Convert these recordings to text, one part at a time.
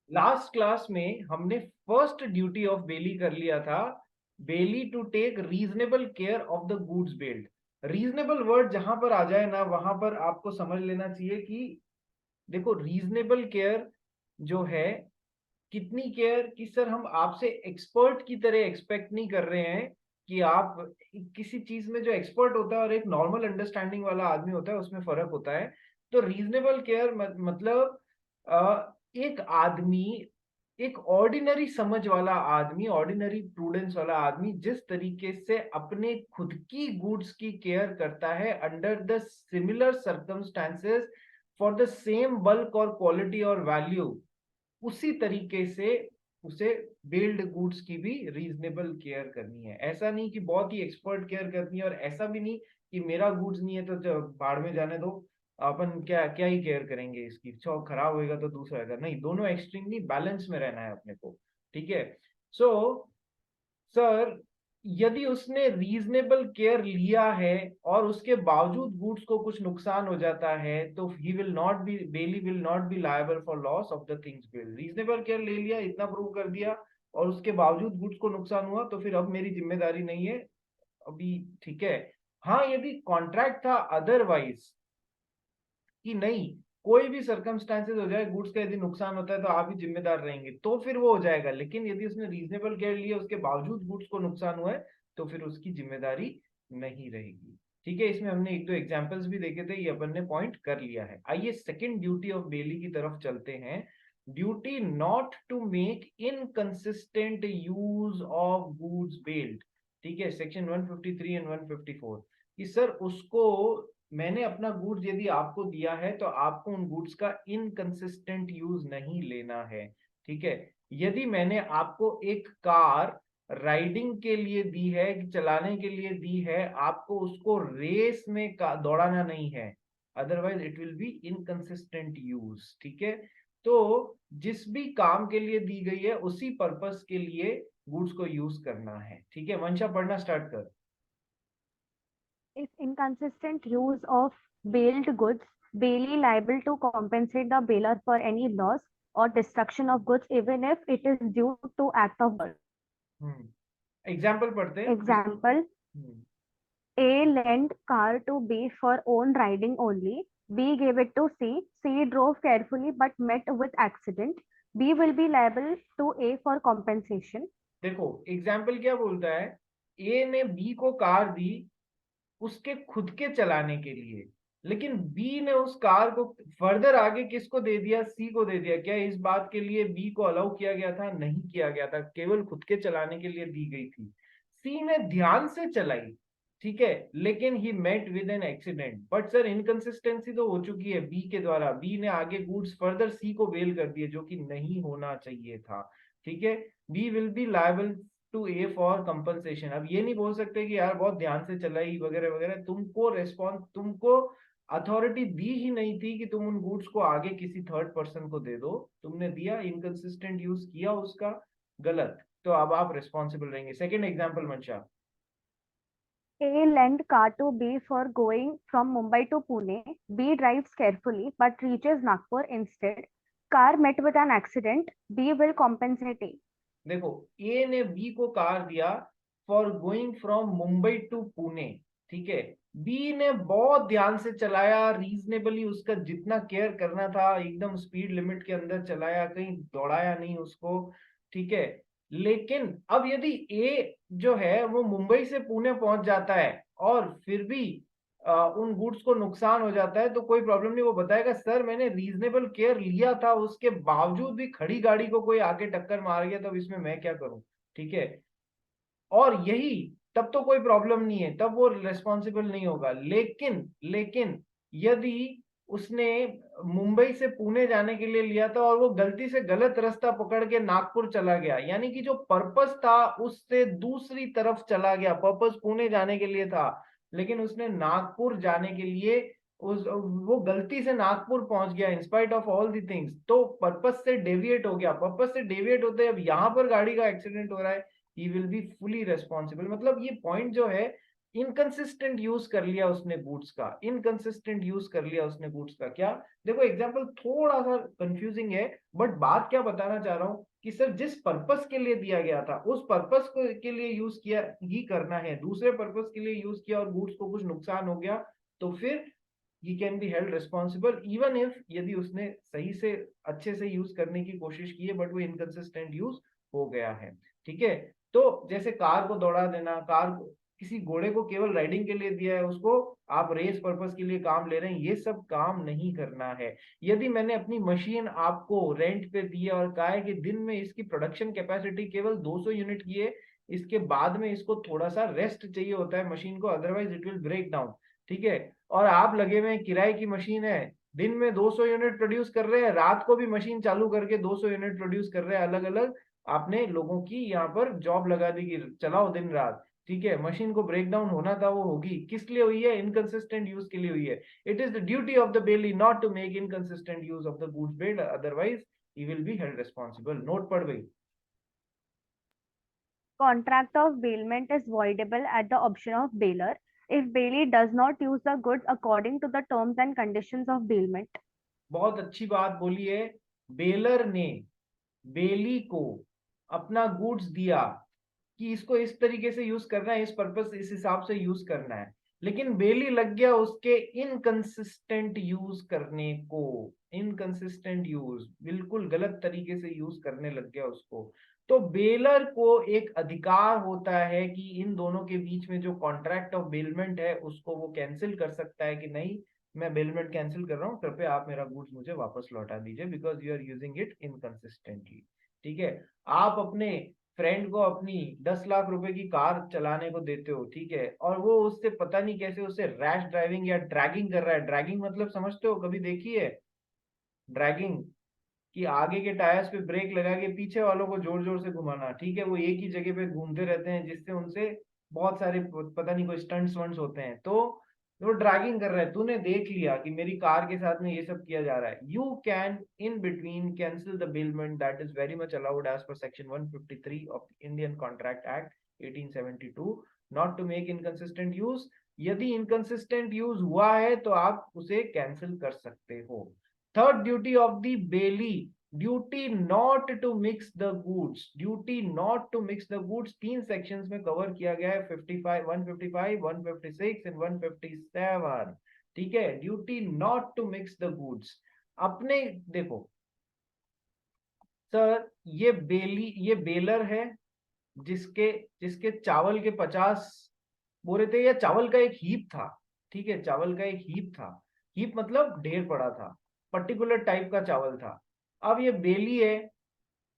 Last class में हमने first duty of बेली कर लिया था, bailee to take reasonable care of the goods bailed. Reasonable word जहां पर आ जाए ना, वहां पर आपको समझ लेना चाहिए कि देखो, रीजनेबल केयर जो है, कितनी केयर कि सर हम आपसे एक्सपर्ट की तरह एक्सपेक्ट नहीं कर रहे हैं कि आप किसी चीज में जो एक्सपर्ट होता है और एक नॉर्मल अंडरस्टैंडिंग वाला आदमी होता है, उसमें फर्क होता है। तो रीजनेबल केयर मतलब एक आदमी, एक ऑर्डिनरी समझ वाला आदमी, ऑर्डिनरी प्रूडेंस वाला आदमी जिस तरीके से अपने खुद की गुड्स की केयर करता है under the similar circumstances for the same bulk और क्वालिटी और वैल्यू, उसी तरीके से उसे बेल्ड गुड्स की भी रीजनेबल केयर करनी है। ऐसा नहीं कि बहुत ही एक्सपर्ट केयर करनी है, और ऐसा भी नहीं कि मेरा गुड्स नहीं है तो बाढ़ में जाने दो, अपन क्या क्या ही केयर करेंगे इसकी, चौ खराब होएगा तो दूसरा होगा। नहीं, दोनों एक्सट्रीमली बैलेंस में रहना है अपने को। ठीक है। सो सर, यदि उसने रीजनेबल केयर लिया है और उसके बावजूद गुड्स को कुछ नुकसान हो जाता है, तो he will not be bailee will not be liable for loss of the things bailed. Reasonable care ले लिया, इतना प्रूव कर दिया, और उसके बावजूद गुड्स को नुकसान हुआ, तो फिर अब मेरी जिम्मेदारी नहीं है अभी। ठीक है। हाँ, यदि कॉन्ट्रैक्ट था अदरवाइज कि नहीं, कोई भी सर्कमस्टांसेस हो जाए, गुड्स का यदि नुकसान होता है तो आप ही जिम्मेदार रहेंगे, तो फिर वो हो जाएगा। लेकिन यदि उसने रीजनेबल केयर लिया, उसके बावजूद गुड्स को नुकसान हुआ है, तो फिर उसकी जिम्मेदारी नहीं रहेगी। ठीक है। इसमें हमने एक दो एग्जांपल्स भी देखे थे, ये अपन ने पॉइंट कर लिया है। आइए सेकंड ड्यूटी ऑफ बेली की तरफ चलते हैं। Duty not to make inconsistent use of goods bailed. ठीक है, सेक्शन 153 एंड 154, कि सर उसको, मैंने अपना गुड्स यदि आपको दिया है तो आपको उन गुड्स का इनकंसिस्टेंट यूज नहीं लेना है। ठीक है। यदि मैंने आपको एक कार राइडिंग के लिए दी है, चलाने के लिए दी है, आपको उसको रेस में दौड़ाना नहीं है, otherwise it will be inconsistent use. ठीक है। तो जिस भी काम के लिए दी गई है, उसी पर्पस के लिए गुड्स को यूज करना है। ठीक है, मंशा पढ़ना स्टार्ट कर। Is inconsistent use of bailed goods bailey liable to compensate the bailer for any loss or destruction of goods even if it is due to act of God? Example पढ़ते हैं फिर। Example, A lent car to B for own riding only. B gave it to C. C drove carefully but met with accident. B will be liable to A for compensation. देखो, example क्या बोलता है, ए ने B को car दी उसके खुद के चलाने के लिए, लेकिन बी ने उस कार को फर्दर आगे किसको दे दिया, सी को दे दिया। क्या इस बात के लिए बी को अलाउ किया गया था? नहीं किया गया था, केवल खुद के चलाने के लिए दी गई थी। सी ने ध्यान से चलाई, ठीक है, लेकिन he met with an accident. But sir, inconsistency तो हो चुकी है बी के द्वारा, बी ने आगे गुड्स फर्दर सी को बेल कर दिए, जो कि नहीं होना चाहिए था। ठीक है। B will be liable to A for compensation. अब ये नहीं बोल सकते कि यार बहुत ध्यान से चलाई वगैरह वगैरह, तुमको रेस्पॉन्स, तुमको अथॉरिटी दी ही नहीं थी कि तुम उन गुड्स को आगे किसी थर्ड पर्सन को दे दो। तुमने दिया, इनकंसिस्टेंट यूज किया उसका, गलत, तो अब आप रिस्पॉन्सिबल रहेंगे। सेकंड एग्जांपल मंशा। A lent car to B for going from Mumbai to Pune. B drives carefully but reaches Nagpur instead. Car met with an accident. B will compensate A. देखो, ए ने बी को car दिया for going from Mumbai to Pune. ठीक है। B ने बहुत ध्यान से चलाया, रीजनेबली उसका जितना केयर करना था एकदम स्पीड लिमिट के अंदर चलाया, कहीं दौड़ाया नहीं उसको। ठीक है। लेकिन अब यदि ए जो है वो मुंबई से पुणे पहुंच जाता है और फिर भी उन गुड्स को नुकसान हो जाता है, तो कोई प्रॉब्लम नहीं, वो बताएगा सर मैंने रीजनेबल केयर लिया था, उसके बावजूद भी खड़ी गाड़ी को कोई आगे टक्कर मार गया, तब इसमें मैं क्या करूं। ठीक है। और यही, तब तो कोई प्रॉब्लम नहीं है, तब वो रिस्पॉन्सिबल नहीं होगा। लेकिन लेकिन यदि उसने मुंबई से पुणे जाने के लिए लिया था और वो गलती से गलत रास्ता पकड़ के नागपुर चला गया, यानी कि जो पर्पस था उससे दूसरी तरफ चला गया, पर्पस पुणे जाने के लिए था लेकिन उसने नागपुर जाने के लिए उस वो गलती से नागपुर पहुंच गया in spite of all the things, तो पर्पस से डेविएट हो गया। पर्पस से डेविएट होते अब यहां पर गाड़ी का एक्सीडेंट हो रहा है, ही विल बी फुली रेस्पॉन्सिबल। मतलब ये पॉइंट जो है, इनकंसिस्टेंट यूज कर लिया उसने गुड्स का, इनकंसिस्टेंट यूज कर लिया उसने गुड्स का। क्या, देखो एग्जांपल थोड़ा सा कंफ्यूजिंग है, बट बात क्या बताना चाह रहा हूं कि सर जिस पर्पस के लिए दिया गया था उस पर्पस को के लिए यूज किया ही करना है, दूसरे पर्पस के लिए यूज किया और गुड्स को कुछ नुकसान हो गया, तो फिर he can be held responsible even if, यदि उसने सही से अच्छे से यूज करने की कोशिश की है बट वो इनकंसिस्टेंट यूज हो गया है। ठीक है, तो जैसे कार को दौड़ा देना, किसी घोड़े को केवल राइडिंग के लिए दिया है, उसको आप रेस पर्पस के लिए काम ले रहे हैं, ये सब काम नहीं करना है। यदि मैंने अपनी मशीन आपको रेंट पे दी है और कहा है कि दिन में इसकी प्रोडक्शन कैपेसिटी केवल 200 यूनिट की है, इसके बाद में इसको थोड़ा सा रेस्ट चाहिए होता है मशीन को, otherwise it will break down. ठीक है, और आप लगे हुए हैं, किराए की मशीन है, दिन में 200 यूनिट प्रोड्यूस कर रहे हैं, रात को भी मशीन चालू करके 200 यूनिट प्रोड्यूस कर रहे हैं, अलग अलग आपने लोगों की यहाँ पर जॉब लगा दी कि चलाओ दिन रात। ठीक है, मशीन को ब्रेक डाउन होना था, वो होगी, किस लिए हुई है? इनकंसिस्टेंट यूज के लिए हुई है। It is the duty of the bailee not to make inconsistent use of the goods bailed, otherwise he will be held responsible. Note पढ़ गई? Contract of bailment is voidable at the option of bailor if bailee does not use the goods according to the terms and conditions of bailment. बहुत अच्छी बात बोली है। Baler ने बेली को अपना गुड्स दिया कि इसको इस तरीके से यूज करना है, इस पर्पस इस हिसाब से यूज करना है, लेकिन बेली लग गया उसके इनकंसिस्टेंट यूज करने को। इनकंसिस्टेंट यूज, बिल्कुल गलत तरीके से यूज करने लग गया उसको। तो बेलर को एक अधिकार होता है कि इन दोनों के बीच में जो कॉन्ट्रैक्ट ऑफ बेलमेंट है उसको वो कैंसिल कर सकता है कि नहीं, मैं बेलमेंट कैंसिल कर रहा हूँ, कृपया आप मेरा गुड्स मुझे वापस लौटा दीजिए, because you are using it inconsistently. ठीक है, आप अपने फ्रेंड को अपनी 10 लाख रुपए की कार चलाने को देते हो, ठीक है, और वो उससे पता नहीं कैसे उससे रैश ड्राइविंग या ड्रैगिंग कर रहा है। ड्रैगिंग मतलब समझते हो, कभी देखी है ड्रैगिंग? कि आगे के टायर्स पे ब्रेक लगा के पीछे वालों को जोर जोर से घुमाना। ठीक है, वो एक ही जगह पे घूमते रहते हैं जिससे उनसे बहुत सारे पता नहीं कोई स्टंट्स वंट्स होते हैं, तो वो ड्रैगिंग कर रहा है, तूने देख लिया कि मेरी कार के साथ में ये सब किया जा रहा है, you can in between cancel the bailment, that is very much allowed as per section 153 of Indian Contract Act 1872, not to make inconsistent use. यदि इनकंसिस्टेंट यूज हुआ है तो आप उसे कैंसिल कर सकते हो। Third duty of the bailee, duty not to mix the goods. Duty not to mix the goods 3 sections में कवर किया गया है, 55, 155, 156 एंड 157। ठीक है, duty not to mix the goods. अपने देखो सर, ये बेलर है जिसके जिसके चावल के 50 बोरे थे, या चावल का एक हीप था। ठीक है, चावल का एक हीप था, हीप मतलब ढेर पड़ा था, पर्टिकुलर टाइप का चावल था। अब ये बेली है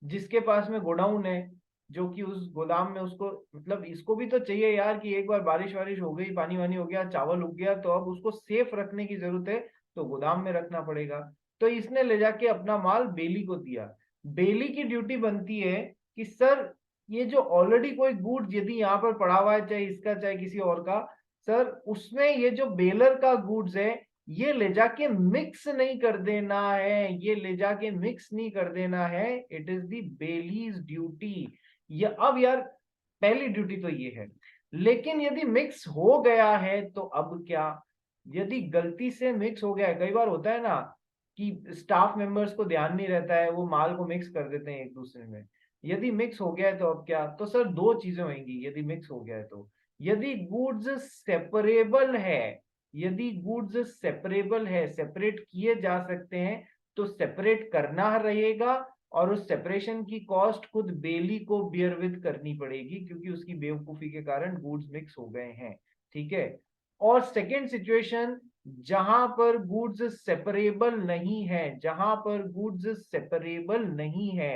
जिसके पास में गोडाउन है, जो कि उस गोदाम में उसको, मतलब इसको भी तो चाहिए यार कि एक बार बारिश वारिश हो गई, पानी वानी हो गया, चावल उग गया, तो अब उसको सेफ रखने की जरूरत है, तो गोदाम में रखना पड़ेगा। तो इसने ले जाके अपना माल बेली को दिया। बेली की ड्यूटी बनती है कि सर ये जो ऑलरेडी कोई गुड्स यदि यहाँ पर पड़ा हुआ है, चाहे इसका चाहे किसी और का, सर उसमें ये जो बेलर का गुड्स है ये ले जाके मिक्स नहीं कर देना है, ये ले जाके मिक्स नहीं कर देना है। It is the bailee's duty. ये अब यार पहली ड्यूटी तो ये है, लेकिन यदि मिक्स हो गया है तो अब क्या? यदि गलती से मिक्स हो गया है, कई बार होता है ना कि स्टाफ मेंबर्स को ध्यान नहीं रहता है, वो माल को मिक्स कर देते हैं एक दूसरे में। यदि मिक्स हो गया है तो अब क्या? तो सर दो चीजें होंगी यदि मिक्स हो गया है तो। यदि गुड्स सेपरेबल है, यदि गुड्स सेपरेबल है, सेपरेट किए जा सकते हैं, तो सेपरेट करना रहेगा, और उस सेपरेशन की कॉस्ट खुद बेली को बियर विद करनी पड़ेगी, क्योंकि उसकी बेवकूफी के कारण गुड्स मिक्स हो गए हैं। ठीक है, और सेकेंड सिचुएशन, जहां पर गुड्स सेपरेबल नहीं है, जहां पर गुड्स सेपरेबल नहीं है,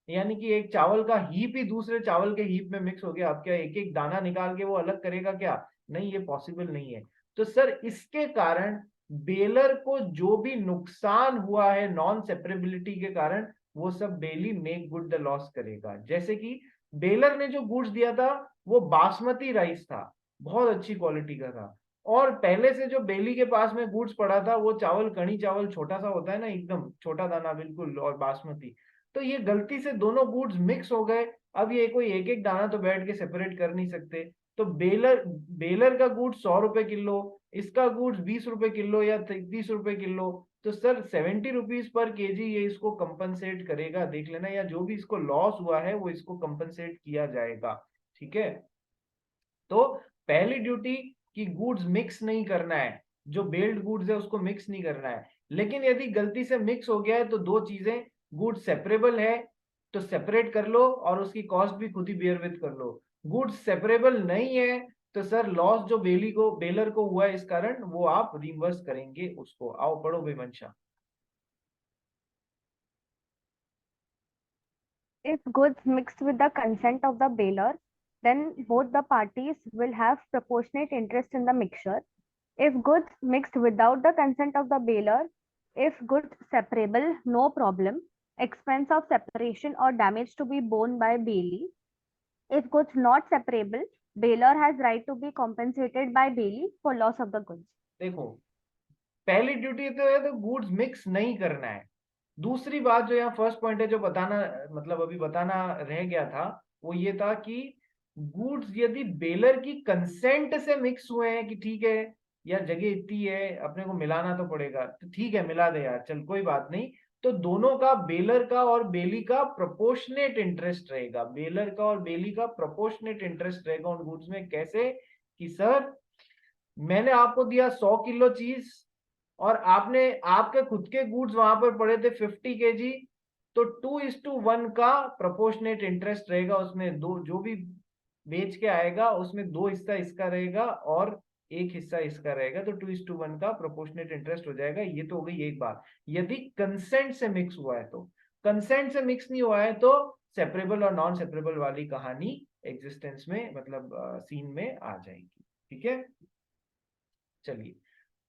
यानी कि एक चावल का हीप ही दूसरे चावल के हीप में मिक्स हो गया, अब क्या एक एक दाना निकाल के वो अलग करेगा क्या? नहीं, ये पॉसिबल नहीं है। तो सर इसके कारण बेलर को जो भी नुकसान हुआ है नॉन सेपरेबिलिटी के कारण, वो सब बेली मेक गुड द लॉस करेगा। जैसे कि बेलर ने जो गुड्स दिया था वो बासमती राइस था, बहुत अच्छी क्वालिटी का था, और पहले से जो बेली के पास में गुड्स पड़ा था वो चावल कणी चावल छोटा सा होता है ना, एकदम छोटा दाना बिल्कुल, और बासमती, तो ये गलती से दोनों गुड्स मिक्स हो गए। अब ये कोई एक एक दाना तो बैठ के सेपरेट कर नहीं सकते, तो बेलर बेलर का गुड्स 100 रुपए किलो, इसका गुड्स 20 रुपए किलो या 30 रुपए किलो, तो सर 70 रुपीज पर केजी ये इसको कंपनसेट करेगा, देख लेना, या जो भी इसको लॉस हुआ है वो इसको कंपनसेट किया जाएगा। ठीक है, तो पहली ड्यूटी कि गुड्स मिक्स नहीं करना है, जो बेल्ड गुड्स है उसको मिक्स नहीं करना है। लेकिन यदि गलती से मिक्स हो गया है तो दो चीजें, गुड्स सेपरेबल है तो सेपरेट कर लो और उसकी कॉस्ट भी खुद ही बेयर विद कर लो। गुड्स सेपरेबल नहीं है तो सर लॉस जो बेलर को हुआ है इस कारण वो आप रिवर्स करेंगे उसको। आओ पढ़ो भाई मंशा। If goods mixed with the consent of the baler, then both the parties will have proportionate interest in the mixture. If goods mixed without the consent of the baler, if goods separable, no problem. Expense of separation or damage to be borne by bailee. If goods not separable, baler has right to be compensated by bailee for loss of the goods. देखो, पहली duty तो है तो goods mix नहीं करना है। दूसरी बात जो यहाँ फर्स्ट पॉइंट है जो बताना, मतलब अभी बताना रह गया था, वो ये था कि गुड्स यदि बेलर की कंसेंट से मिक्स हुए हैं कि ठीक है यार जगह इतनी है अपने को मिलाना तो पड़ेगा, तो ठीक है मिला दे यार, चल कोई बात नहीं, तो दोनों का, बेलर का और बेली का प्रोपोर्शनेट इंटरेस्ट रहेगा। बेलर का और बेली का प्रोपोर्शनेट इंटरेस्ट रहेगा उन गुड्स में। कैसे कि सर मैंने आपको दिया 100 किलो चीज और आपने आपके खुद के गुड्स वहां पर पड़े थे 50 केजी, तो 2:1 का प्रोपोर्शनेट इंटरेस्ट रहेगा उसमें। दो जो भी बेच के आएगा उसमें 2 हिस्सा इसका रहेगा और 1 हिस्सा इसका रहेगा, तो 2:1 का प्रोपोर्शनेट इंटरेस्ट हो जाएगा। ये तो हो गई एक बात, यदि कंसेंट से मिक्स हुआ है तो। कंसेंट से मिक्स नहीं हुआ है तो सेपरेबल और नॉन सेपरेबल वाली कहानी एग्जिस्टेंस में, मतलब सीन में आ जाएगी। ठीक है, चलिए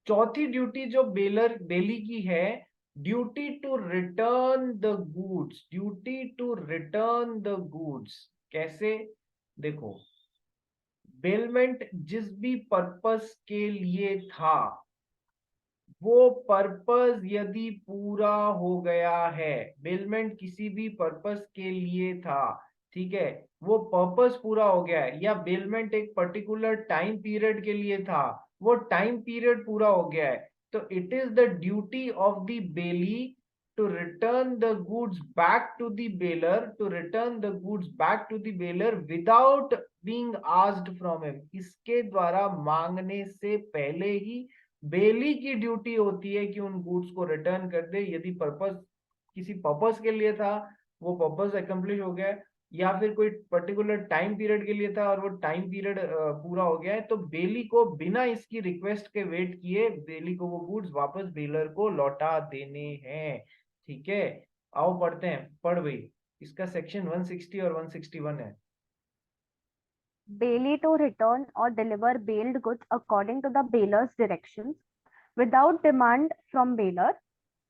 चौथी ड्यूटी जो बेली की है, duty to return the goods. Duty to return the goods कैसे, देखो बेलमेंट जिस भी पर्पस के लिए था वो पर्पस यदि पूरा हो गया है, बेलमेंट किसी भी पर्पस के लिए था, ठीक है, वो पर्पस पूरा हो गया है, या बेलमेंट एक पर्टिकुलर टाइम पीरियड के लिए था, वो टाइम पीरियड पूरा हो गया है, तो it is the duty of the bailee to return the goods back to the bailor, to return the goods back to the bailor without being asked from him. इसके द्वारा मांगने से पहले ही बेली की ड्यूटी होती है कि उन गुड्स को रिटर्न कर दे। यदि पर्पस किसी पर्पस के लिए था, वो पर्पस अकम्प्लिश हो गया है, या फिर कोई पर्टिकुलर टाइम पीरियड के लिए था और वो टाइम पीरियड पूरा हो गया है, तो बेली को बिना इसकी रिक्वेस्ट के वेट किए बेली को वो गुड्स वापस बेलर को लौटा देने हैं। ठीक है, आओ पढ़ते हैं, पढ़ भाई, इसका सेक्शन 160 और 161 है। Bailee to return or deliver bailed goods according to the bailer's directions without demand from bailor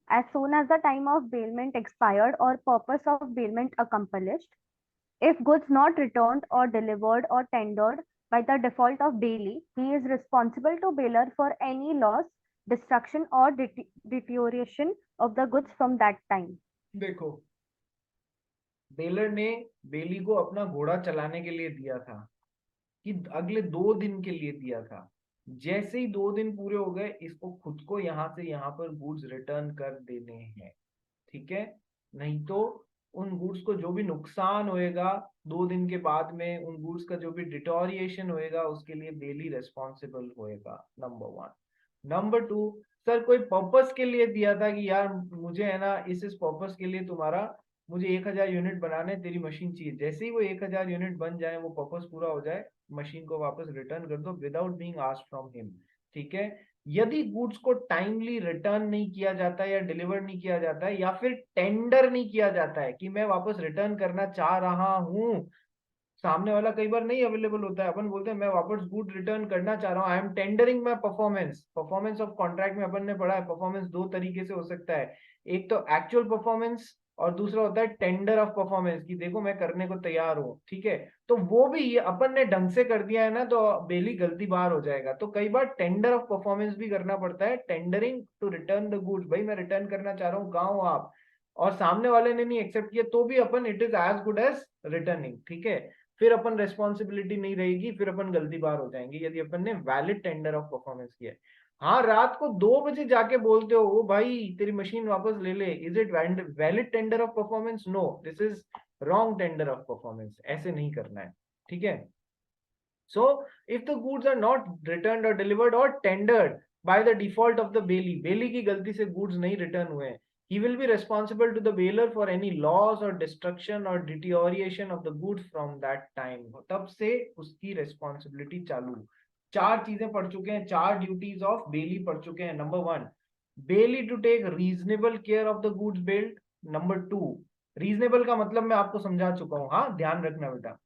as soon as the time of bailment expired or purpose of bailment accomplished. If goods not returned or delivered or tendered by the default of bailee, he is responsible to bailor for any loss, destruction or deterioration of the goods from that time. देखो, baler ने बेली को अपना घोड़ा चलाने के लिए दिया था कि अगले 2 दिन के लिए दिया था। जैसे ही 2 दिन पूरे हो गए इसको खुद को यहाँ से यहाँ पर गुड्स रिटर्न कर देने हैं। ठीक है, नहीं तो उन गुड्स को जो भी नुकसान होएगा 2 दिन के बाद में, उन गुड्स का जो भी डिटोरिएशन होएगा उसके लिए बेली रेस्पॉन्सिबल होएगा। नंबर 1। नंबर 2, सर कोई पर्पस के लिए दिया था कि यार मुझे है ना इस पर्पस के लिए तुम्हारा, मुझे 1000 यूनिट बनाने, तेरी मशीन चाहिए, जैसे ही वो 1000 यूनिट बन जाए, वो पर्पस पूरा हो जाए, मशीन को वापस रिटर्न कर दो without being asked from him. ठीक है, यदि गुड्स को टाइमली रिटर्न नहीं किया जाता है या डिलीवर नहीं किया जाता है या फिर टेंडर नहीं किया जाता है कि मैं वापस रिटर्न करना चाह रहा हूं, सामने वाला कई बार नहीं अवेलेबल होता है, अपन बोलते हैं मैं वापस गुड रिटर्न करना चाह रहा हूँ, I am tendering my performance. Performance of contract में अपन ने पढ़ा है परफॉर्मेंस 2 तरीके से हो सकता है, एक तो एक्चुअल परफॉर्मेंस और दूसरा होता है टेंडर ऑफ परफॉर्मेंस, कि देखो मैं करने को तैयार हूँ। ठीक है, तो वो भी ये अपन ने ढंग से कर दिया है ना तो बेली गलती बाहर हो जाएगा। तो कई बार टेंडर ऑफ परफॉर्मेंस भी करना पड़ता है, tendering to return the goods, भाई मैं रिटर्न करना चाह रहा हूँ, कहाँ हो आप, और सामने वाले ने नहीं एक्सेप्ट किया तो भी अपन it is as good as returning. ठीक है, फिर अपन रेस्पॉन्सिबिलिटी नहीं रहेगी, फिर अपन गलती बार हो जाएंगे यदि अपन ने वैलिड टेंडर ऑफ परफॉर्मेंस किया है। हाँ, रात को 2 बजे जाके बोलते हो ओ भाई तेरी मशीन वापस ले ले, is it valid tender of performance? No, this is wrong tender of performance. ऐसे नहीं करना है, ठीक है। So, if the goods are not returned or delivered or tendered by the default of the bailey, bailey की गलती से goods नहीं return हुए हैं, he will be responsible to the bailor for any loss or destruction or deterioration of the goods from that time. तब से उसकी responsibility चालू। 4 चीजें पढ़ चुके हैं, 4 duties of bailey पढ़ चुके हैं। Number 1, bailey to take reasonable care of the goods bailed. Number 2, reasonable का मतलब मैं आपको समझा चुका हूं, हाँ ध्यान रखना बेटा।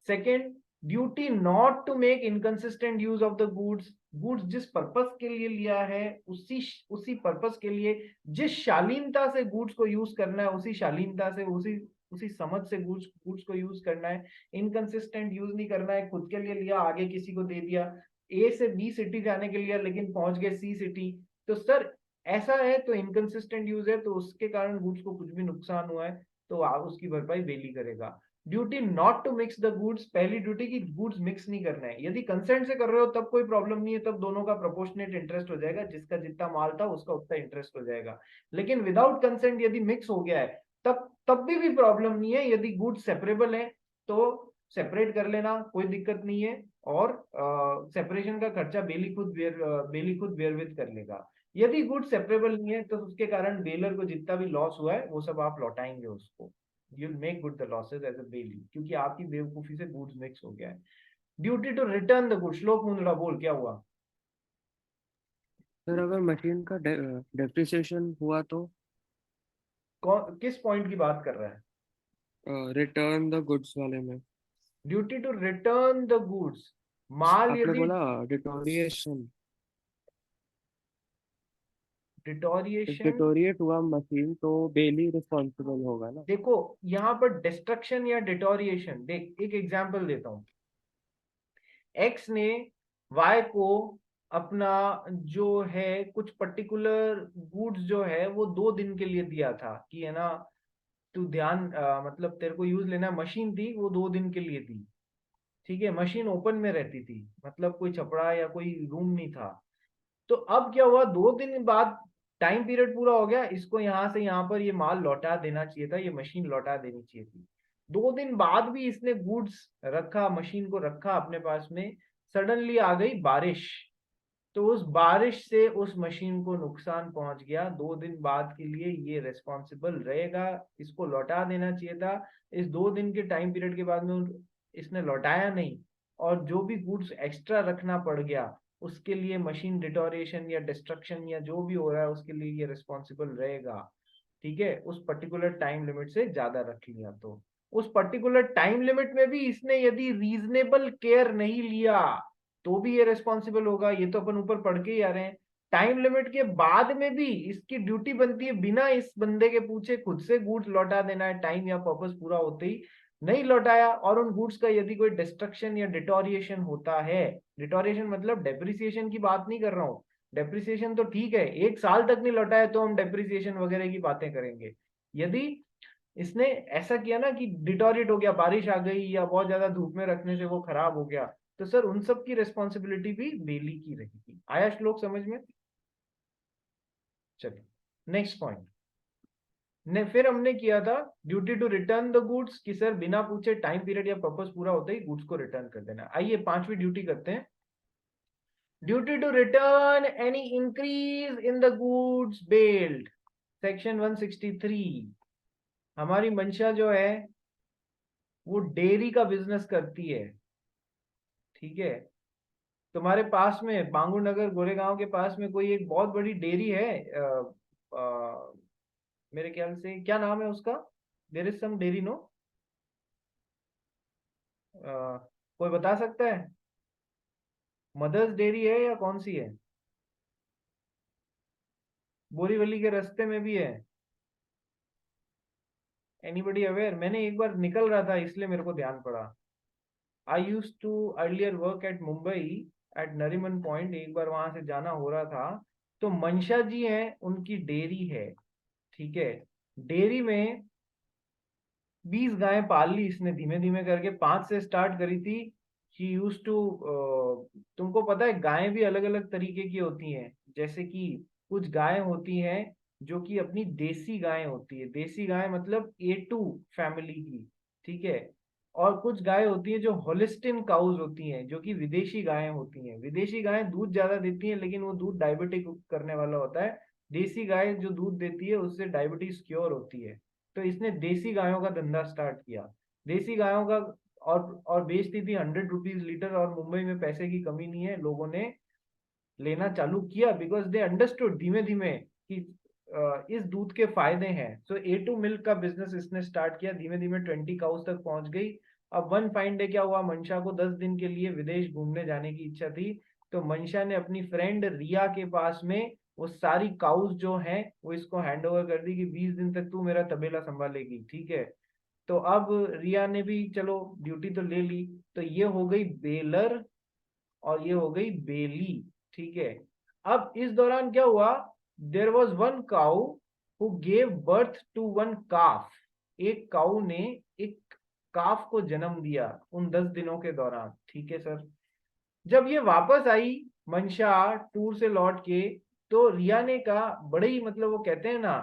Second, duty not to make inconsistent use of the goods. Goods जिस पर्पस के लिए लिया है उसी पर्पस के लिए जिस शालीनता से गुड्स को यूज करना है, उसी शालीनता से उसी समझ से गुड्स को यूज करना है। इनकंसिस्टेंट यूज नहीं करना है, खुद के लिए लिया आगे किसी को दे दिया, ए से बी सिटी जाने के लिए लेकिन पहुंच गए सी सिटी, तो सर ऐसा है तो इनकंसिस्टेंट यूज है, तो उसके कारण गुड्स को कुछ भी नुकसान हुआ है तो आप उसकी भरपाई बेली करेगा। Duty not to mix the goods, पहली ड्यूटी की गुड्स मिक्स नहीं करना है। यदि कंसेंट से कर रहे हो तब कोई प्रॉब्लम नहीं है, तब दोनों का प्रोपोर्शनेट इंटरेस्ट हो जाएगा, जिसका जितना माल था उसका उतना इंटरेस्ट हो जाएगा। लेकिन विदाउट कंसेंट यदि मिक्स हो गया है तब भी प्रॉब्लम नहीं है। यदि गुड्स सेपरेबल है तो सेपरेट कर लेना, कोई दिक्कत नहीं है। और सेपरेशन का खर्चा बेली खुद बेयर कर लेगा। यदि गुड्स सेपरेबल नहीं है तो उसके कारण बेलर को जितना भी लॉस हुआ है वो सब आप लौटाएंगे उसको। you'll make good the losses as a bailey, क्योंकि आपकी बेवकूफी से गुड्स मिक्स हो गया है। Duty to return the goods, Shlok Mundada बोल क्या हुआ? सर अगर मशीन का डेप्रिसिएशन हुआ तो किस पॉइंट की बात कर रहा है? रिटर्न द गुड्स वाले में duty to return the goods, माल आपने यदि बोला डिटोरिएशन, डिटोरिएशन, डिटोरिएट हुआ मशीन तो बेली रिस्पॉन्सिबल होगा ना। देखो यहाँ पर डिस्ट्रक्शन या डिटोरिएशन, देख एक एग्जांपल देता हूं। एक्स ने वाई को अपना जो है कुछ पर्टिकुलर गुड्स जो है वो 2 दिन के लिए दिया था कि है ना तू ध्यान मतलब तेरे को यूज लेना, मशीन थी वो 2 दिन के लिए थी, ठीक है। मशीन ओपन में रहती थी, मतलब कोई छपड़ा या कोई रूम नहीं था। तो अब क्या हुआ, 2 दिन बाद टाइम पीरियड पूरा हो गया, इसको यहाँ से यहाँ पर ये माल लौटा देना चाहिए था, ये मशीन लौटा देनी चाहिए थी। 2 दिन बाद भी इसने गुड्स रखा, मशीन को रखा अपने पास में। सडनली आ गई बारिश, तो उस बारिश से उस मशीन को नुकसान पहुंच गया। 2 दिन बाद के लिए ये रेस्पॉन्सिबल रहेगा, इसको लौटा देना चाहिए था। इस 2 दिन के टाइम पीरियड के बाद में इसने लौटाया नहीं, और जो भी गुड्स एक्स्ट्रा रखना पड़ गया उसके लिए मशीन डिटोरिएशन या डिस्ट्रक्शन या जो भी हो रहा है उसके लिए ये रिस्पॉन्सिबल रहेगा, ठीक है। उस पर्टिकुलर टाइम लिमिट से ज्यादा रख लिया तो उस पर्टिकुलर टाइम लिमिट में भी इसने यदि रीजनेबल केयर नहीं लिया तो भी ये रिस्पॉन्सिबल होगा। ये तो अपन ऊपर पढ़ के ही आ रहे हैं। टाइम लिमिट के बाद में भी इसकी ड्यूटी बनती है बिना इस बंदे के पूछे खुद से गुड्स लौटा देना है, टाइम या पर्पस पूरा होते ही। नहीं लौटाया और उन गुड्स का यदि कोई डिस्ट्रक्शन या डिटोरिएशन होता है, डिटोरिएशन मतलब डेप्रिसिएशन की बात नहीं कर रहा हूं, डेप्रिसिएशन तो ठीक है, 1 साल तक नहीं लौटाया तो हम डेप्रिसिएशन वगैरह की बातें करेंगे। यदि इसने ऐसा किया ना कि डिटोरिएट हो गया, बारिश आ गई या बहुत ज्यादा धूप में रखने से वो खराब हो गया, तो सर उन सब की रिस्पॉन्सिबिलिटी भी बेली की रहेगी। आया श्लोक समझ में? चलिए नेक्स्ट पॉइंट ने फिर हमने किया था duty to return the goods, कि सर बिना पूछे टाइम पीरियड या पर्पस पूरा होते ही गुड्स को रिटर्न कर देना। आइए 5वीं ड्यूटी करते हैं। Duty to return any increase in the goods bailed, section 163। हमारी मंशा जो है वो डेयरी का बिजनेस करती है, ठीक है। तुम्हारे पास में बांगुर नगर गोरेगांव के पास में कोई एक बहुत बड़ी डेयरी है, मेरे ख्याल से क्या नाम है उसका, there is some dairy no, कोई बता सकता है? मदर्स डेयरी है या कौन सी है? बोरीवली के रास्ते में भी है? Anybody aware? मैंने एक बार निकल रहा था इसलिए मेरे को ध्यान पड़ा। I use to earlier work at Mumbai at Nariman Point, एक बार वहां से जाना हो रहा था। तो मंशा जी हैं, उनकी डेयरी है, ठीक है। डेयरी में 20 गायें पाल ली इसने धीमे धीमे करके, 5 से स्टार्ट करी थी। शी यूज टू, तुमको पता है गायें भी अलग अलग तरीके की होती हैं, जैसे कि कुछ गायें होती हैं जो कि अपनी देसी गायें होती है, देसी गाय मतलब A2 फैमिली की, ठीक है। और कुछ गाय होती है जो होलिस्टिन काउज होती हैं, जो कि विदेशी गायें होती हैं। विदेशी गायें दूध ज्यादा देती हैं, लेकिन वो दूध डायबिटिक करने वाला होता है। देसी गाय जो दूध देती है उससे डायबिटीज क्योर होती है। तो इसने देसी गायों का धंधा स्टार्ट किया, देसी गायों का, और बेचती थी 100 रुपीज लीटर, और मुंबई में पैसे की कमी नहीं है, लोगों ने लेना चालू किया बिकॉज दे अंडरस्टूड धीमे धीमे कि इस दूध के फायदे हैं। सो A2 मिल्क का बिजनेस इसने स्टार्ट किया, धीमे धीमे 20 काउस तक पहुंच गई। अब वन फाइन डे क्या हुआ, मंशा को 10 दिन के लिए विदेश घूमने जाने की इच्छा थी, तो मंशा ने अपनी फ्रेंड रिया के पास में वो सारी काउस जो हैं वो इसको हैंड ओवर कर दी कि 20 दिन तक तू मेरा तबेला संभालेगी, ठीक है। तो अब रिया ने भी चलो ड्यूटी तो ले ली, तो ये हो गई बेलर और ये हो गई बेली, ठीक है। अब इस दौरान क्या हुआ, there was one cow who gave birth to one calf. एक काउ ने एक काफ को जन्म दिया उन 10 दिनों के दौरान, ठीक है सर। जब ये वापस आई मंशा टूर से लौट के, तो रिया ने कहा, बड़े ही मतलब वो कहते हैं ना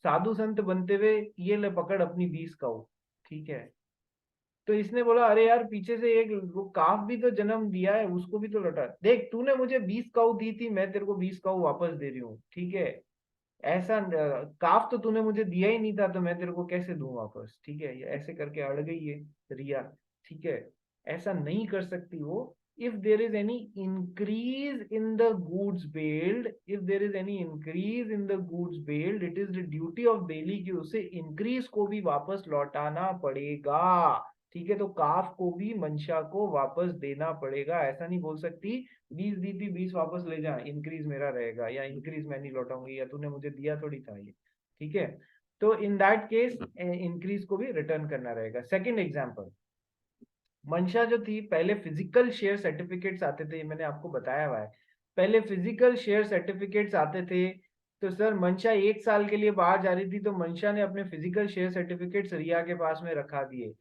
साधु संत बनते हुए, ये ले पकड़ अपनी 20 काउ, ठीक है। तो इसने बोला, अरे यार पीछे से एक वो काफ भी तो जन्म दिया है, उसको भी तो लौटा देख, तूने मुझे 20 काऊ दी थी, मैं तेरे को 20 काऊ वापस दे रही हूँ, ठीक है। ऐसा काफ तो तूने मुझे दिया ही नहीं था, तो मैं तेरे को कैसे दूं वापस, ठीक है। ये ऐसे करके अड़ गई है रिया, ठीक है। ऐसा नहीं कर सकती वो। If there is any increase in the goods bailed, if there is any increase in the goods bailed, it is the duty of bailee कि उसे इंक्रीज को भी वापस लौटाना पड़ेगा, ठीक है। तो काफ को भी मंशा को वापस देना पड़ेगा, ऐसा नहीं बोल सकती 20 दी थी 20 वापस ले जा, इंक्रीज मेरा रहेगा, या इंक्रीज मैं नहीं लौटाऊंगी, या तूने मुझे दिया थोड़ी था ये, ठीक है। तो इन दैट केस इंक्रीज को भी रिटर्न करना रहेगा। सेकंड एग्जांपल, मंशा जो थी, पहले फिजिकल शेयर सर्टिफिकेट्स आते थे, मैंने आपको बताया हुआ है, पहले फिजिकल शेयर सर्टिफिकेट्स आते थे। तो सर मंशा 1 साल के लिए बाहर जा रही थी, तो मंशा ने अपने फिजिकल शेयर सर्टिफिकेट्स रिया के पास में रखा दिए।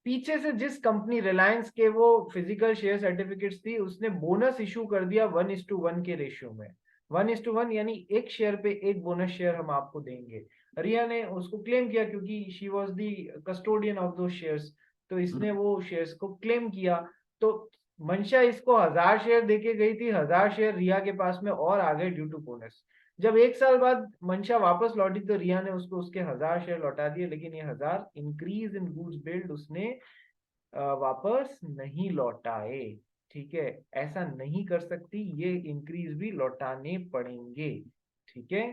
पीछे से जिस कंपनी रिलायंस के वो फिजिकल शेयर सर्टिफिकेट्स थी, उसने बोनस इशू कर दिया 1:1 के रेशियो में। 1:1 यानी एक शेयर पे एक बोनस शेयर हम आपको देंगे। रिया ने उसको क्लेम किया क्योंकि she was the custodian of दो शेयर्स, तो इसने वो शेयर्स को क्लेम किया। तो मंशा इसको 1000 शेयर देके गई थी, 1000 शेयर रिया के पास में और आ गए ड्यू टू बोनस। जब 1 साल बाद मंशा वापस लौटी, तो रिया ने उसको उसके 1000 शेयर लौटा दिए, लेकिन ये 1000 इंक्रीज इन गुड्स बिल्ड उसने वापस नहीं लौटाए, ठीक है। ऐसा नहीं कर सकती, ये इंक्रीज भी लौटाने पड़ेंगे, ठीक है।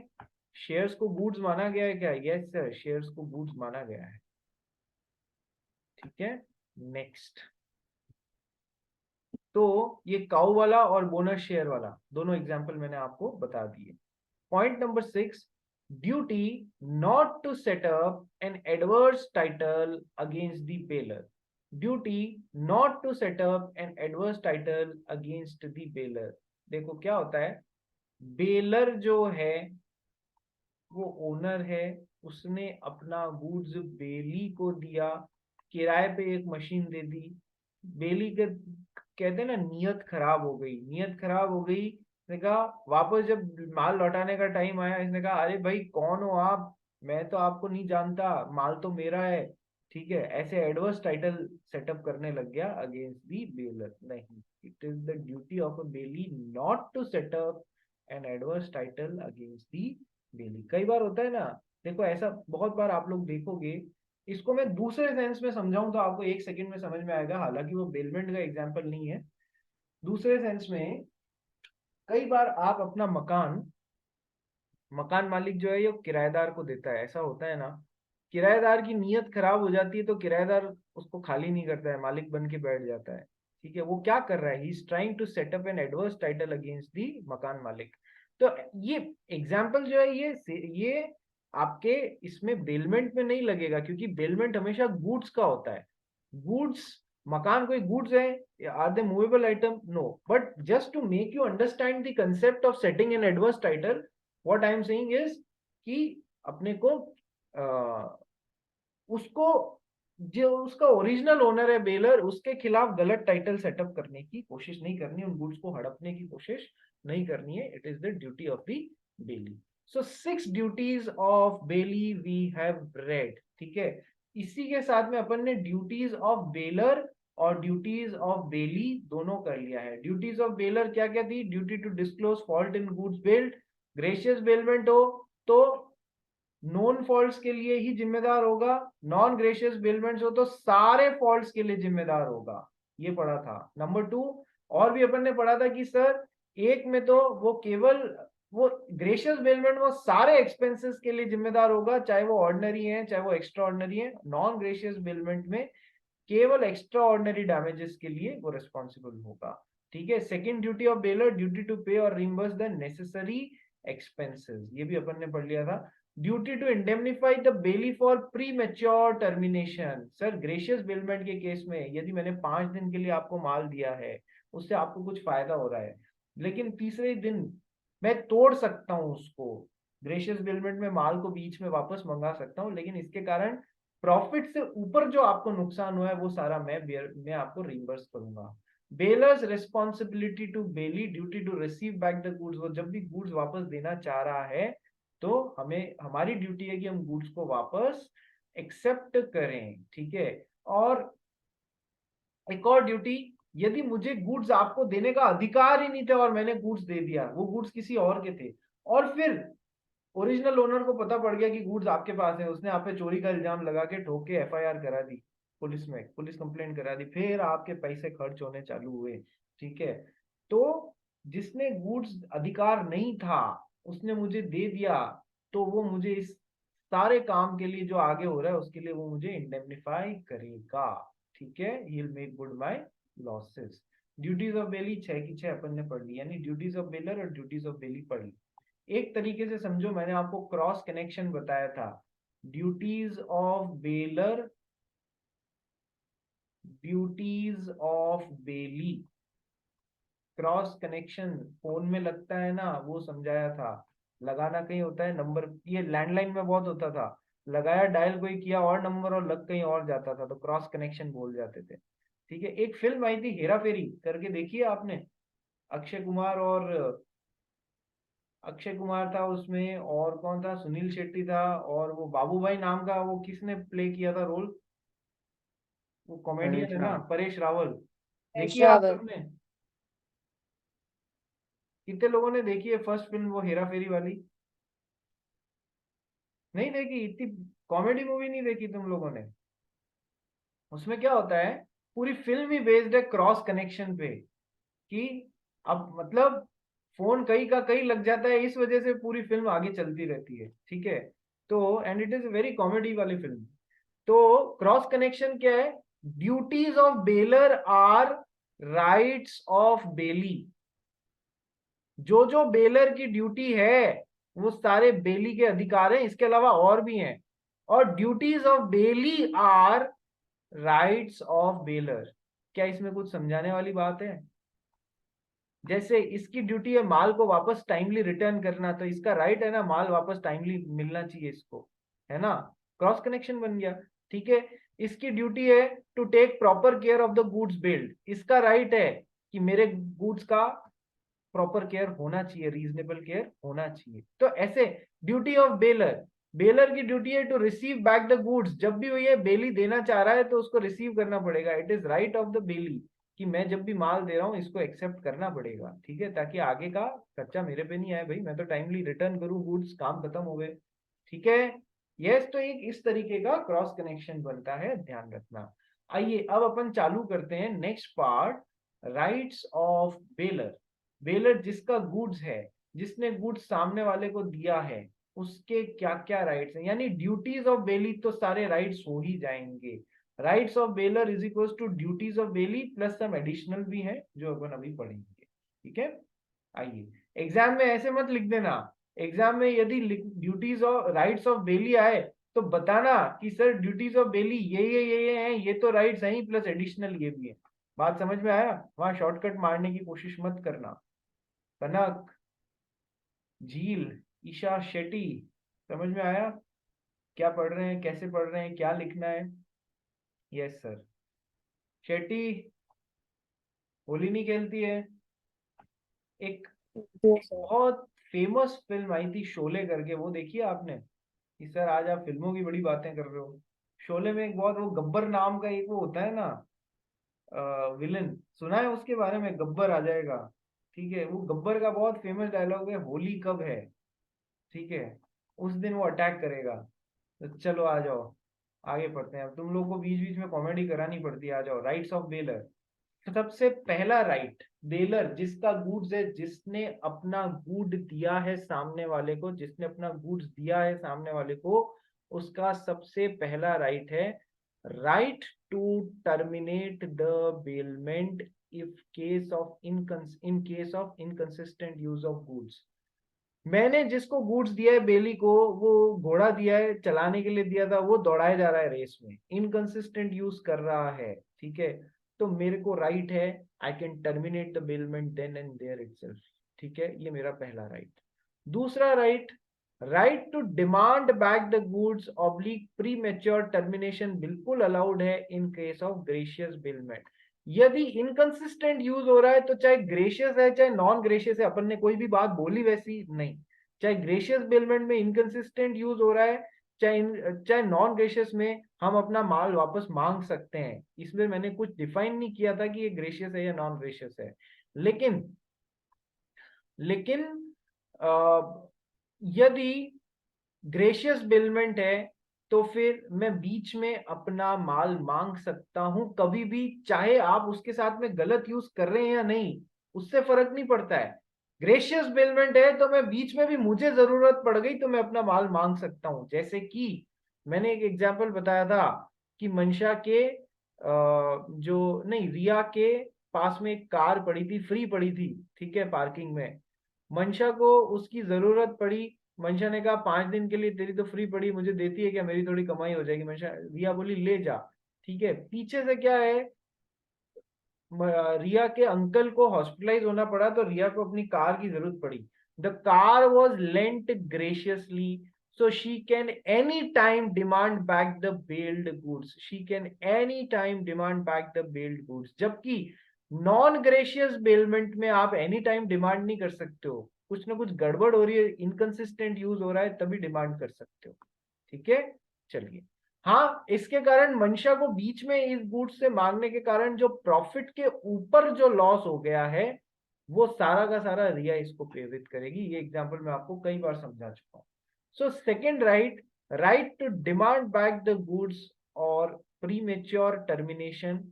शेयर्स को गुड्स माना गया है क्या? यस सर, शेयर्स को गुड्स माना गया है, ठीक है। नेक्स्ट, तो ये काउ वाला और बोनस शेयर वाला दोनों एग्जांपल मैंने आपको बता दिए। Point number 6, duty not to set up an adverse title against the bailor. Duty not to set up an adverse title against the bailor. देखो क्या होता है, बेलर जो है वो ओनर है, उसने अपना गुड्स बेली को दिया, किराए पे एक मशीन दे दी। बेली के कहते हैं ना नियत खराब हो गई, नियत खराब हो गई। इसने कहा वापस जब माल लौटाने का टाइम आया, इसने कहा अरे भाई कौन हो आप, मैं तो आपको नहीं जानता, माल तो मेरा है, ठीक है। ऐसे एडवर्स टाइटल सेटअप करने लग गया अगेंस्ट दी बेलर। नहीं, it is the duty of a bailee not to set up an adverse title against the bailee. कई बार होता है ना, देखो ऐसा बहुत बार आप लोग देखोगे, इसको मैं दूसरे सेंस में समझाऊं तो आपको 1 सेकंड में समझ में आएगा, हालांकि वो बेलमेंट का एग्जाम्पल नहीं है। दूसरे सेंस में, कई बार आप अपना मकान मालिक जो है ये किराएदार को देता है, ऐसा होता है ना। किराएदार की नीयत खराब हो जाती है, तो किराएदार उसको खाली नहीं करता है, मालिक बन के बैठ जाता है, ठीक है। वो क्या कर रहा है, he is trying to set up an adverse title against the मकान मालिक। तो ये एग्जाम्पल जो है ये आपके इसमें बेलमेंट में नहीं लगेगा, क्योंकि बेलमेंट हमेशा गुड्स का होता है। गुड्स, मकान कोई गुड्स है, are they movable item? No. But just to make you understand the concept of setting an adverse title, what I am saying is कि अपने को उसको जो उसका ओरिजिनल ओनर है बेलर, उसके खिलाफ गलत टाइटल सेटअप करने की कोशिश नहीं करनी, उन गुड्स को हड़पने की कोशिश नहीं करनी है. It is the duty of the bailee. So 6 duties of bailee we have read. ठीक है, इसी के साथ में अपन ने ड्यूटीज ऑफ बेलर और ड्यूटीज ऑफ बेली दोनों कर लिया है. ड्यूटीज ऑफ बेलर क्या क्या थी? Duty to disclose fault in goods bailed. Gracious bailment हो तो नॉन फॉल्ट्स के लिए ही जिम्मेदार होगा, नॉन ग्रेशियस बेलमेंट्स हो तो सारे फॉल्ट्स के लिए जिम्मेदार होगा. ये पढ़ा था. नंबर 2 और भी अपन ने पढ़ा था कि सर एक में तो वो केवल वो ग्रेशियस बेलमेंट वो सारे एक्सपेंसेस के लिए जिम्मेदार होगा, चाहे वो ऑर्डिनरी है चाहे वो एक्स्ट्रा ऑर्डिनरी है. नॉन ग्रेशियस बेलमेंट में केवल एक्स्ट्रा ऑर्डिनरी डैमेजेस के लिए वो रिस्पॉन्सिबल होगा. ठीक है. Second duty of bailor, duty to pay और रिम्बर्स द नेसेसरी एक्सपेंसेस. ये भी अपन ने पढ़ लिया था. Duty to indemnify the bailee for premature termination. Sir gracious bailment के केस में यदि मैंने 5 दिन के लिए आपको माल दिया है, उससे आपको कुछ फायदा हो रहा है, लेकिन तीसरे दिन मैं तोड़ सकता हूं उसको. ग्रेशियस बेलमेंट में माल को बीच में वापस मंगा सकता हूं, लेकिन इसके कारण प्रॉफिट से ऊपर जो आपको नुकसान हुआ है वो सारा मैं आपको रिम्बर्स करूंगा. Bailor's responsibility to bailee, duty to receive back the goods. वो जब भी गुड्स वापस देना चाह रहा है तो हमें हमारी ड्यूटी है कि हम गुड्स को वापस एक्सेप्ट करें. ठीक है. और एक और ड्यूटी, यदि मुझे गुड्स आपको देने का अधिकार ही नहीं था और मैंने गुड्स दे दिया, वो गुड्स किसी और के थे, और फिर ओरिजिनल ओनर को पता पड़ गया कि गुड्स आपके पास है, उसने आप पे चोरी का इल्जाम लगा के ठोक के एफआईआर करा दी, पुलिस में पुलिस कंप्लेंट करा दी, फिर आपके पैसे खर्च होने चालू हुए. ठीक है. तो जिसने गुड्स अधिकार नहीं था उसने मुझे दे दिया, तो वो मुझे इस सारे काम के लिए जो आगे हो रहा है उसके लिए वो मुझे इंडेमनिफाई करेगा. ठीक है. He will make good my losses. Duties of बेली 6 की 6 अपन ने पढ़ ली, यानी ड्यूटीज ऑफ बेलर और ड्यूटीज ऑफ बेली पढ़ ली. एक तरीके से समझो, मैंने आपको क्रॉस कनेक्शन बताया था. Duties of baler, duties of Bailey, cross connection phone में लगता है ना, वो समझाया था. लगाना कहीं होता है नंबर, ये लैंडलाइन में बहुत होता था, लगाया डायल कोई किया और नंबर और लग कहीं और जाता था, तो क्रॉस कनेक्शन बोल जाते थे. ठीक है. एक फिल्म आई थी हेरा फेरी करके, देखिए आपने? अक्षय कुमार और अक्षय कुमार था उसमें, और कौन था? सुनील शेट्टी था, और वो बाबूभाई नाम का वो किसने प्ले किया था रोल? वो कॉमेडियन परेश है ना, रावल. परेश रावल. देखिए आप पेशरावर। सबने, कितने लोगों ने देखी है फर्स्ट फिल्म वो हेरा फेरी वाली? नहीं देखी? इतनी कॉमेडी मूवी नहीं देखी तुम लोगों ने? उसमें क्या होता है, पूरी फिल्म ही बेस्ड है क्रॉस कनेक्शन पे, कि अब मतलब फोन कहीं का कहीं लग जाता है, इस वजह से पूरी फिल्म आगे चलती रहती है. ठीक है. तो and it is very comedy वाली फिल्म. तो क्रॉस कनेक्शन क्या है? Duties of bailor are rights of bailee. जो जो बेलर की ड्यूटी है वो सारे बेली के अधिकार हैं, इसके अलावा और भी हैं. और duties of bailee are rights of bailor. क्या इसमें कुछ समझाने वाली बात है? जैसे इसकी ड्यूटी है माल को वापस टाइमली रिटर्न करना, तो इसका राइट है ना माल वापस टाइमली मिलना चाहिए इसको, है ना? क्रॉस कनेक्शन बन गया. ठीक है. इसकी ड्यूटी है to take proper care of the goods bailed. इसका राइट है कि मेरे गुड्स का प्रॉपर केयर होना चाहिए, रीजनेबल केयर होना चाहिए. तो ऐसे ड्यूटी ऑफ बेलर, बेलर की ड्यूटी है to receive back the goods. जब भी वो ये बेली देना चाह रहा है तो उसको रिसीव करना पड़ेगा. It is right of the बेली कि मैं जब भी माल दे रहा हूँ इसको एक्सेप्ट करना पड़ेगा. ठीक है. ताकि आगे का खर्चा मेरे पे नहीं आए, भाई मैं तो टाइमली रिटर्न करूँ गुड्स, काम खत्म हो गए. ठीक है. यस. तो एक इस तरीके का क्रॉस कनेक्शन बनता है, ध्यान रखना. आइए अब अपन चालू करते हैं next part, rights of bailor. Baler जिसका गुड्स है, जिसने गुड्स सामने वाले को दिया है, उसके क्या क्या राइट्स हैं, यानी ड्यूटीज ऑफ बेली तो सारे राइट्स हो ही जाएंगे. Rights of bailor is equal to duties of bailee plus some additional भी है जो अपन अभी पढ़ेंगे. ठीक है. आइए, एग्जाम में ऐसे मत लिख देना. एग्जाम में यदि ड्यूटीज ऑफ राइट्स ऑफ बेली आए तो बताना कि सर ड्यूटीज ऑफ बेली ये हैं, ये तो राइट्स हैं ही प्लस एडिशनल ये भी है. बात समझ में आया? वहां शॉर्टकट मारने की कोशिश मत करना. कनक, झील, ईशा शेट्टी, समझ में आया क्या पढ़ रहे हैं, कैसे पढ़ रहे हैं, क्या लिखना है? Yes sir. शेट्टी होली नहीं खेलती है। एक Yes, sir. बहुत फेमस फिल्म आई थी शोले करके, वो देखी है आपने? कि सर आज आप फिल्मों की बड़ी बातें कर रहे हो। शोले में एक बहुत वो गब्बर नाम का एक वो होता है ना विलन, सुना है उसके बारे में? गब्बर आ जाएगा। ठीक है, वो गब्बर का बहुत फेमस डायलॉग है, होली कब है। ठीक है, उस दिन वो अटैक करेगा। तो चलो आ जाओ, आगे पढ़ते हैं। अब तुम लोग को बीच बीच में कॉमेडी करानी पड़ती है। आ जाओ, राइट्स ऑफ बेलर। सबसे पहला राइट, बेलर जिसका गुड्स है, जिसने अपना गुड दिया है सामने वाले को, जिसने अपना गुड्स दिया है सामने वाले को, उसका सबसे पहला राइट है right to terminate the bailment if case of in case of inconsistent use of goods. मैंने जिसको गुड्स दिया है बेली को, वो घोड़ा दिया है चलाने के लिए दिया था, वो दौड़ाया जा रहा है रेस में, इनकंसिस्टेंट यूज कर रहा है। ठीक है, तो मेरे को राइट है, I can terminate the bailment then and there itself. ठीक है, ये मेरा पहला राइट। दूसरा right, right to demand back the goods oblique premature termination बिल्कुल अलाउड है in case of gracious bailment. यदि इनकंसिस्टेंट यूज हो रहा है तो चाहे ग्रेशियस है चाहे नॉन ग्रेशियस है, अपन ने कोई भी बात बोली वैसी नहीं। चाहे ग्रेशियस बेलमेंट में इनकंसिस्टेंट यूज हो रहा है, चाहे नॉन ग्रेशियस में, हम अपना माल वापस मांग सकते हैं। इसलिए मैंने कुछ डिफाइन नहीं किया था कि ये ग्रेशियस है या नॉन ग्रेशियस है। लेकिन लेकिन यदि ग्रेशियस बिलमेंट है तो फिर मैं बीच में अपना माल मांग सकता हूं कभी भी, चाहे आप उसके साथ में गलत यूज कर रहे हैं या नहीं, उससे फर्क नहीं पड़ता है। ग्रेशियस बिलमेंट है तो मैं बीच में भी, मुझे जरूरत पड़ गई तो मैं अपना माल मांग सकता हूं। जैसे कि मैंने एक एग्जांपल बताया था कि मंशा के जो नहीं, रिया के पास में एक कार पड़ी थी, फ्री पड़ी थी, ठीक है, पार्किंग में। मंशा को उसकी जरूरत पड़ी, मंशा ने कहा 5 दिन के लिए तेरी तो फ्री पड़ी, मुझे देती है क्या, मेरी थोड़ी कमाई हो जाएगी। मंशा, रिया बोली ले जा। ठीक है, पीछे से क्या है, रिया के अंकल को हॉस्पिटलाइज होना पड़ा तो रिया को अपनी कार की जरूरत पड़ी। The car was lent graciously, so she can any time demand back the bailed goods, she can any time demand back the bailed goods. जबकि नॉन ग्रेशियस बेलमेंट में आप एनी टाइम डिमांड नहीं कर सकते हो, कुछ ना कुछ गड़बड़ हो रही है, इनकंसिस्टेंट यूज हो रहा है, तभी डिमांड कर सकते हो। ठीक है, चलिए। हाँ, इसके कारण मंशा को बीच में इस गुड्स से मांगने के कारण जो प्रॉफिट के ऊपर जो लॉस हो गया है, वो सारा का सारा रिया इसको प्रेरित करेगी। ये एग्जांपल मैं आपको कई बार समझा चुका हूं। So second right, right to demand back the goods और प्रीमेच्योर टर्मिनेशन।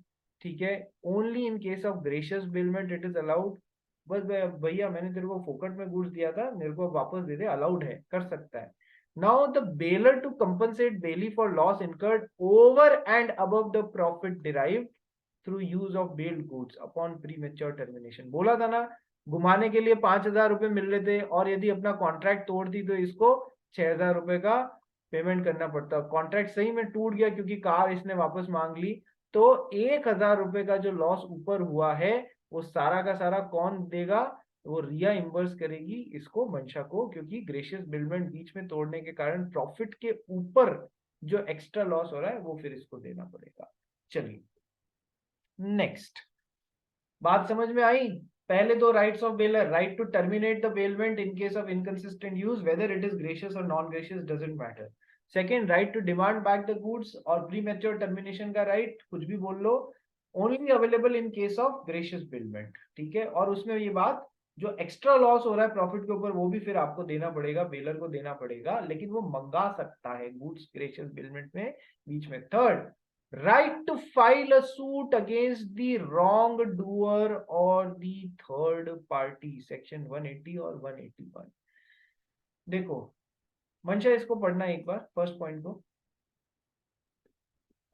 ठीक है, only in case of gracious bailment it is allowed. बस भैया मैंने तेरे को फोकट में गुड्स दिया था, मेरे को वापस दे दे, अलाउड है, कर सकता है। Now the bailor to compensate bailey for loss incurred over and above the profit derived through use of bailed goods upon premature termination। बोला था ना, घुमाने के लिए 5,000 रुपए मिल रहे थे, और यदि अपना कॉन्ट्रैक्ट तोड़ दी तो इसको 6,000 रुपए का पेमेंट करना पड़ता। कॉन्ट्रैक्ट सही में टूट गया क्योंकि कार इसने वापस मांग ली, तो 1,000 रुपए का जो लॉस ऊपर हुआ है, वो सारा का सारा कौन देगा? वो रिया इन्वर्स करेगी इसको, मंशा को, क्योंकि ग्रेशियस बिलमेंट बीच में तोड़ने के कारण प्रॉफिट के ऊपर जो एक्स्ट्रा लॉस हो रहा है वो फिर इसको देना पड़ेगा। चलिए नेक्स्ट, बात समझ में आई? पहले दो rights of bailor, right to terminate the bailment in case of inconsistent use, whether it is gratuitous और non gratuitous doesn't matter. Second, right to demand back the goods और प्रीमेच्योर टर्मिनेशन का right, कुछ भी बोल लो, only available in case of gracious bailment. ठीक है, और उसमें ये बात, जो एक्स्ट्रा लॉस हो रहा है प्रॉफिट के ऊपर, वो भी फिर आपको देना पड़ेगा, बेलर को देना पड़ेगा, लेकिन वो मंगा सकता है गुड्स ग्रेशियस बिलमेंट में बीच में। Third, right to file a suit against the wrongdoer or the third party, section 180 और 181। देखो मंशा, इसको पढ़ना एक बार, फर्स्ट पॉइंट को।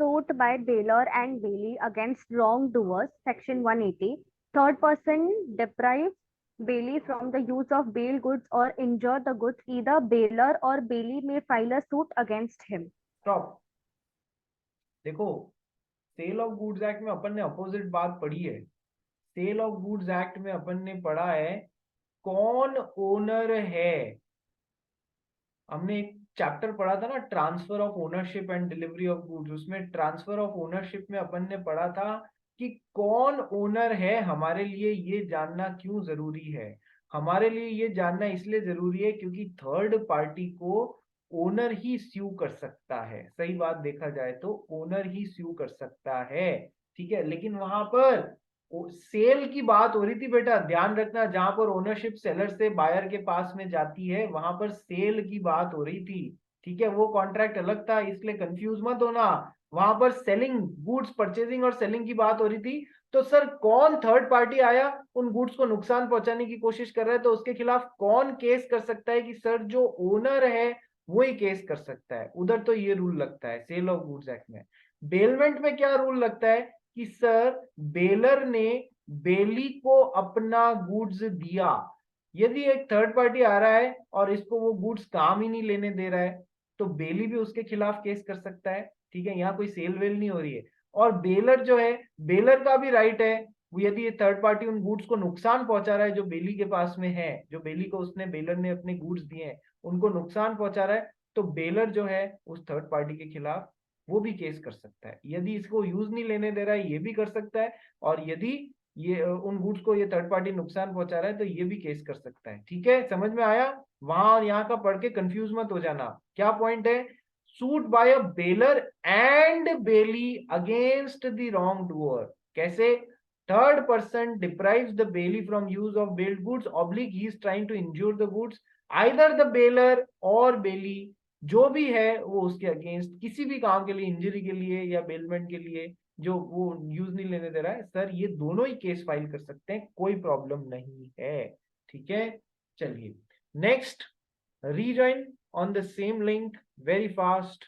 Suit by bailor and bailey against wrongdoers, section 180. Third person deprives bailey from the use of bail goods or injure the goods, either bailor or bailey may file a suit against him. Stop. देखो, cell of goods act में अपन ने opposite बात पढ़ी है। Cell of goods act में अपन ने पढ़ा है कौन ओनर है, हमने एक चैप्टर पढ़ा था ना, transfer of ownership and delivery of goods, उसमें ट्रांसफर ऑफ ओनरशिप में अपन ने पढ़ा था कि कौन ओनर है, हमारे लिए ये जानना क्यों जरूरी है। हमारे लिए ये जानना इसलिए जरूरी है क्योंकि थर्ड पार्टी को ओनर ही स्यू कर सकता है। सही बात देखा जाए तो ओनर ही स्यू कर सकता है, ठीक है। लेकिन वहां पर सेल की बात हो रही थी बेटा, ध्यान रखना, जहां पर ओनरशिप सेलर से बायर के पास में जाती है वहां पर सेल की बात हो रही थी, ठीक है। वो कॉन्ट्रैक्ट अलग था, इसलिए कंफ्यूज मत होना। वहां पर सेलिंग, गुड्स परचेजिंग और सेलिंग की बात हो रही थी। तो सर कौन थर्ड पार्टी आया, उन गुड्स को नुकसान पहुंचाने की कोशिश कर रहा है, तो उसके खिलाफ कौन केस कर सकता है कि सर जो ओनर है वो ही केस कर सकता है। उधर तो ये रूल लगता है सेल ऑफ गुड्स एक्ट में। बेलमेंट में क्या रूल लगता है कि सर बेलर ने बेली को अपना गुड्स दिया, यदि एक थर्ड पार्टी आ रहा है और इसको वो गुड्स काम ही नहीं लेने दे रहा है तो बेली भी उसके खिलाफ केस कर सकता है, ठीक है। यहाँ कोई सेल वेल नहीं हो रही है। और बेलर जो है, बेलर का भी राइट है, वो यदि ये थर्ड पार्टी उन गुड्स को नुकसान पहुंचा रहा है जो बेली के पास में है, जो बेली को उसने, बेलर ने अपने गुड्स दिए हैं उनको नुकसान पहुंचा रहा है, तो बेलर जो है उस थर्ड पार्टी के खिलाफ वो भी केस कर सकता है। यदि इसको यूज नहीं लेने दे रहा है ये भी कर सकता है, और यदि ये उन गुड्स को ये थर्ड पार्टी नुकसान पहुंचा रहा है तो ये भी केस कर सकता है, ठीक है। समझ में आया? वहां और यहाँ का पढ़ के कंफ्यूज मत हो जाना। क्या पॉइंट है? Suit by a bailor and bailee against the wrong doer. कैसे? Third person deprives the bailee from use of bailed goods ऑब्लिक he is trying to injure the goods, either the bailor और bailee, जो भी है वो उसके against किसी भी काम के लिए, इंजरी के लिए या बेलमेंट के लिए, जो वो यूज नहीं लेने दे रहा है, सर ये दोनों ही केस फाइल कर सकते हैं, कोई प्रॉब्लम नहीं है, ठीक है। चलिए next, rejoin on the same link very fast.